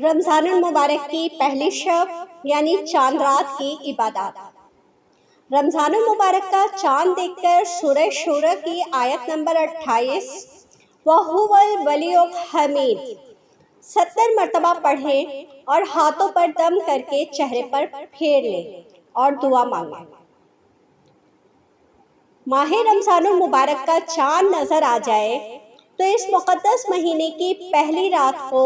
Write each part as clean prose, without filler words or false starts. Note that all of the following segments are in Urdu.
رمضان المبارک کی پہلی شب یعنی چاند رات کی عبادات۔ رمضان المبارک کا چاند دیکھ کر سورہ شورى کی آیت نمبر 28 وَهُوَ الْوَلِيُّ الْحَمِيدُ 70 مرتبہ پڑھیں اور ہاتھوں پر دم کر کے چہرے پر پھیر لیں اور دعا مانگیں۔ ماہ رمضان المبارک کا چاند نظر آ جائے تو اس مقدس مہینے کی پہلی رات کو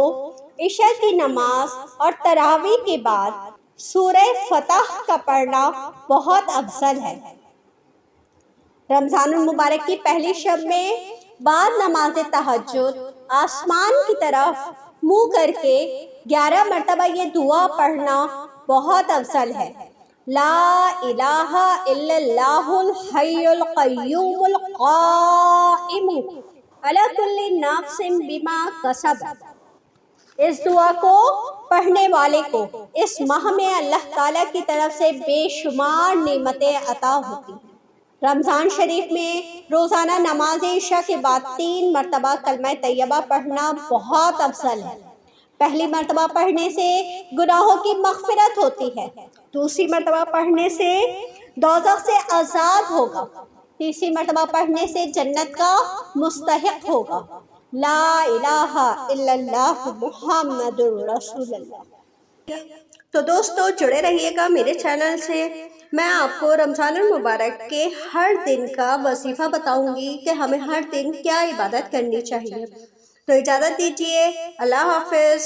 عشاء کی نماز اور تراویح کے بعد سورہ فتح کا پڑھنا بہت افضل ہے۔ رمضان المبارک کی پہلی شب میں بعد نماز تہجد آسمان کی طرف منہ کر کے 11 مرتبہ یہ دعا پڑھنا بہت افضل ہے۔ لا الہ الا اللہ الحی القیوم القائم علی کل نفس بما کسبت۔ اس دعا کو پڑھنے والے کو اس ماہ میں اللہ تعالیٰ کی طرف سے بے شمار نعمتیں عطا ہوتی ہیں۔ رمضان شریف میں روزانہ نماز عشاء کے بعد 3 مرتبہ کلمہ طیبہ پڑھنا بہت افضل ہے۔ پہلی مرتبہ پڑھنے سے گناہوں کی مغفرت ہوتی ہے، دوسری مرتبہ پڑھنے سے دوزخ سے آزاد ہوگا، تیسری مرتبہ پڑھنے سے جنت کا مستحق ہوگا۔ لا الہ الا اللہ محمد رسول اللہ۔ تو دوستو جڑے رہیے گا میرے چینل سے، میں آپ کو رمضان المبارک کے ہر دن کا وظیفہ بتاؤں گی کہ ہمیں ہر دن کیا عبادت کرنی چاہیے۔ تو اجازت دیجیے، اللہ حافظ۔